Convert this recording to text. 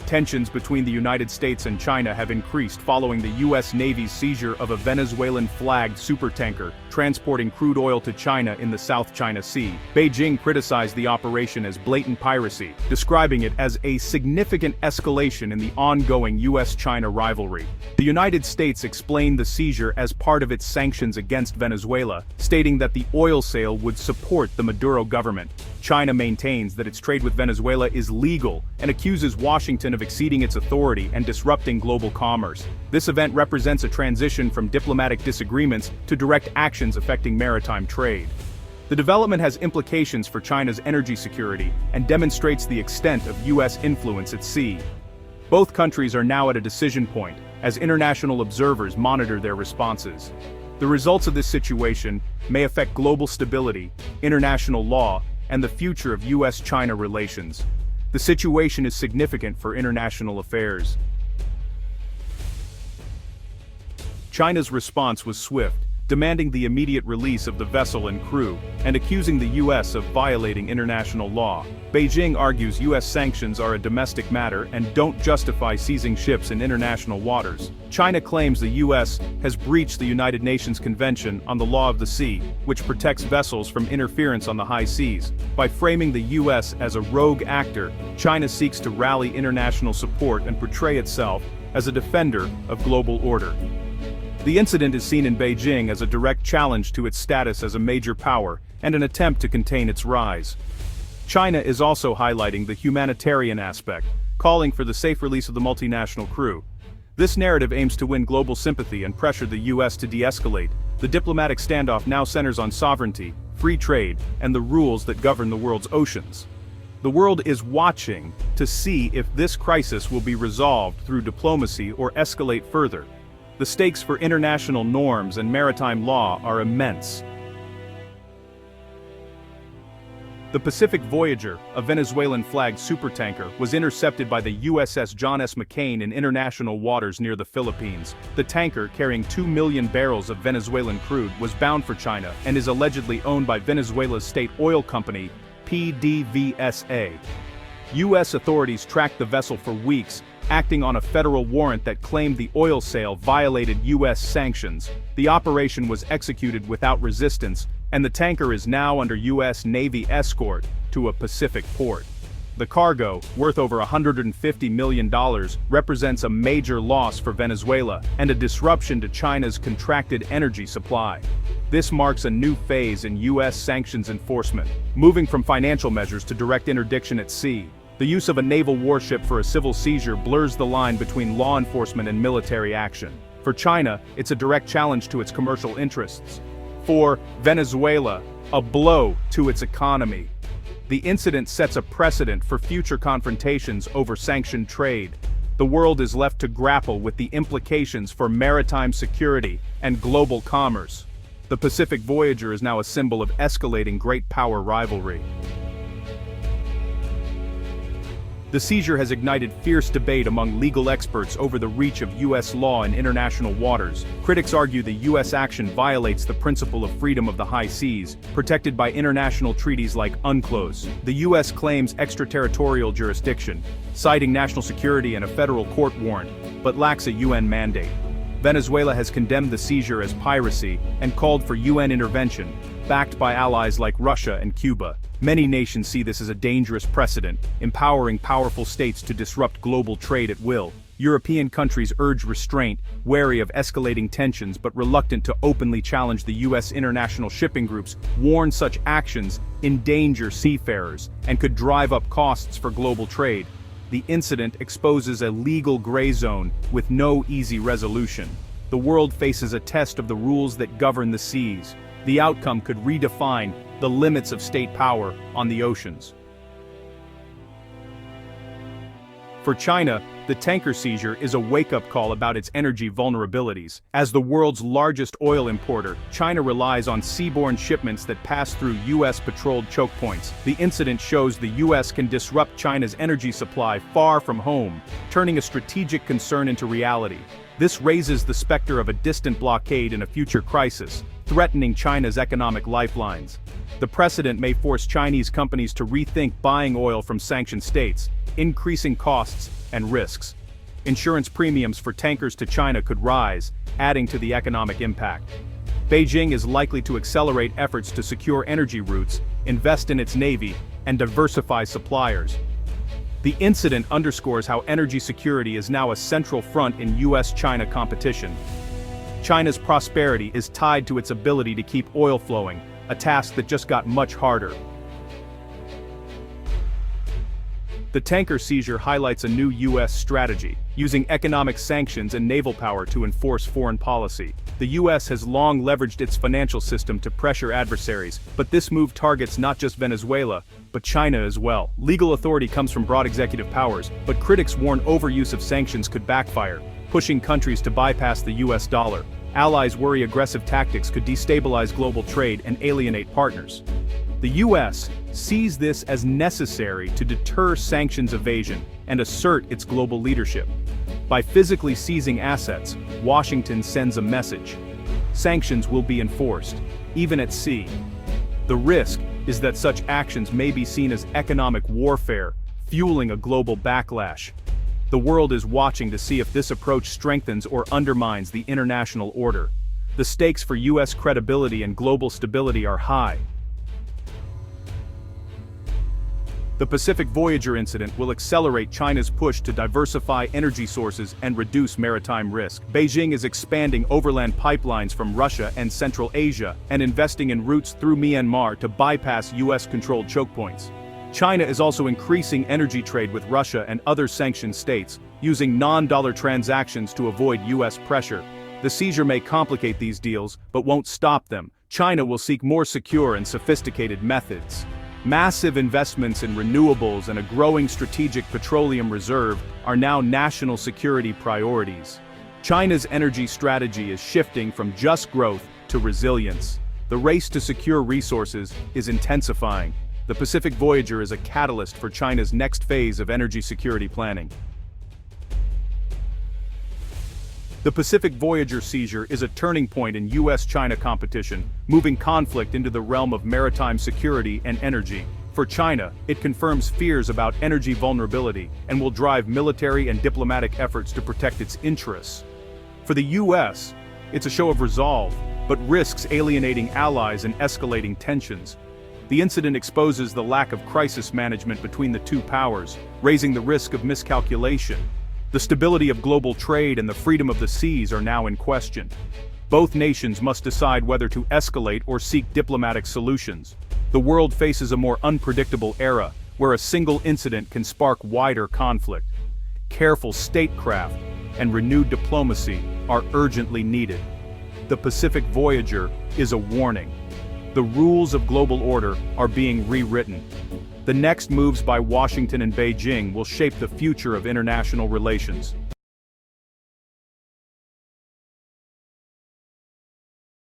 Tensions between the United States and China have increased following the U.S. Navy's seizure of a Venezuelan-flagged supertanker transporting crude oil to China in the South China Sea. Beijing criticized the operation as blatant piracy, describing it as a significant escalation in the ongoing U.S.-China rivalry. The United States explained the seizure as part of its sanctions against Venezuela, stating that the oil sale would support the Maduro government. China maintains that its trade with Venezuela is legal and accuses Washington of exceeding its authority and disrupting global commerce. This event represents a transition from diplomatic disagreements to direct actions affecting maritime trade. The development has implications for China's energy security and demonstrates the extent of U.S. influence at sea. Both countries are now at a decision point, as international observers monitor their responses. The results of this situation may affect global stability, international law, and the future of U.S.-China relations. The situation is significant for international affairs. China's response was swift, demanding the immediate release of the vessel and crew, and accusing the U.S. of violating international law. Beijing argues U.S. sanctions are a domestic matter and don't justify seizing ships in international waters. China claims the U.S. has breached the United Nations Convention on the Law of the Sea, which protects vessels from interference on the high seas. By framing the U.S. as a rogue actor, China seeks to rally international support and portray itself as a defender of global order. The incident is seen in Beijing as a direct challenge to its status as a major power and an attempt to contain its rise. China is also highlighting the humanitarian aspect, calling for the safe release of the multinational crew. This narrative aims to win global sympathy and pressure the U.S. to de-escalate. The diplomatic standoff now centers on sovereignty, free trade, and the rules that govern the world's oceans. The world is watching to see if this crisis will be resolved through diplomacy or escalate further. The stakes for international norms and maritime law are immense. The Pacific Voyager, a Venezuelan-flagged supertanker, was intercepted by the USS John S. McCain in international waters near the Philippines. The tanker, carrying 2 million barrels of Venezuelan crude, was bound for China and is allegedly owned by Venezuela's state oil company, PDVSA. U.S. authorities tracked the vessel for weeks, acting on a federal warrant that claimed the oil sale violated U.S. sanctions. The operation was executed without resistance, and the tanker is now under U.S. Navy escort to a Pacific port. The cargo, worth over $150 million, represents a major loss for Venezuela and a disruption to China's contracted energy supply. This marks a new phase in U.S. sanctions enforcement, moving from financial measures to direct interdiction at sea. The use of a naval warship for a civil seizure blurs the line between law enforcement and military action. For China, it's a direct challenge to its commercial interests. For Venezuela, a blow to its economy. The incident sets a precedent for future confrontations over sanctioned trade. The world is left to grapple with the implications for maritime security and global commerce. The Pacific Voyager is now a symbol of escalating great power rivalry. The seizure has ignited fierce debate among legal experts over the reach of U.S. law in international waters. Critics argue the U.S. action violates the principle of freedom of the high seas, protected by international treaties like UNCLOS. The U.S. claims extraterritorial jurisdiction, citing national security and a federal court warrant, but lacks a UN mandate. Venezuela has condemned the seizure as piracy and called for UN intervention, backed by allies like Russia and Cuba. Many nations see this as a dangerous precedent, empowering powerful states to disrupt global trade at will. European countries urge restraint, wary of escalating tensions but reluctant to openly challenge the U.S. international shipping groups, warn such actions endanger seafarers and could drive up costs for global trade. The incident exposes a legal gray zone with no easy resolution. The world faces a test of the rules that govern the seas. The outcome could redefine the limits of state power on the oceans. For China, the tanker seizure is a wake-up call about its energy vulnerabilities. As the world's largest oil importer, China relies on seaborne shipments that pass through U.S.-patrolled choke points. The incident shows the U.S. can disrupt China's energy supply far from home, turning a strategic concern into reality. This raises the specter of a distant blockade in a future crisis, threatening China's economic lifelines. The precedent may force Chinese companies to rethink buying oil from sanctioned states, increasing costs and risks. Insurance premiums for tankers to China could rise, adding to the economic impact. Beijing is likely to accelerate efforts to secure energy routes, invest in its navy, and diversify suppliers. The incident underscores how energy security is now a central front in US-China competition. China's prosperity is tied to its ability to keep oil flowing, a task that just got much harder. The tanker seizure highlights a new U.S. strategy, using economic sanctions and naval power to enforce foreign policy. The U.S. has long leveraged its financial system to pressure adversaries, but this move targets not just Venezuela, but China as well. Legal authority comes from broad executive powers, but critics warn overuse of sanctions could backfire, pushing countries to bypass the U.S. dollar. Allies worry aggressive tactics could destabilize global trade and alienate partners. The U.S. sees this as necessary to deter sanctions evasion and assert its global leadership. By physically seizing assets, Washington sends a message. Sanctions will be enforced, even at sea. The risk is that such actions may be seen as economic warfare, fueling a global backlash. The world is watching to see if this approach strengthens or undermines the international order. The stakes for U.S. credibility and global stability are high. The Pacific Voyager incident will accelerate China's push to diversify energy sources and reduce maritime risk. Beijing is expanding overland pipelines from Russia and Central Asia and investing in routes through Myanmar to bypass US-controlled choke points. China is also increasing energy trade with Russia and other sanctioned states, using non-dollar transactions to avoid US pressure. The seizure may complicate these deals, but won't stop them. China will seek more secure and sophisticated methods. Massive investments in renewables and a growing strategic petroleum reserve are now national security priorities. China's energy strategy is shifting from just growth to resilience. The race to secure resources is intensifying. The Pacific Voyager is a catalyst for China's next phase of energy security planning. The Pacific Voyager seizure is a turning point in US-China competition, moving conflict into the realm of maritime security and energy. For China, it confirms fears about energy vulnerability and will drive military and diplomatic efforts to protect its interests. For the US, it's a show of resolve, but risks alienating allies and escalating tensions. The incident exposes the lack of crisis management between the two powers, raising the risk of miscalculation. The stability of global trade and the freedom of the seas are now in question. Both nations must decide whether to escalate or seek diplomatic solutions. The world faces a more unpredictable era, where a single incident can spark wider conflict. Careful statecraft and renewed diplomacy are urgently needed. The Pacific Voyager is a warning. The rules of global order are being rewritten. The next moves by Washington and Beijing will shape the future of international relations.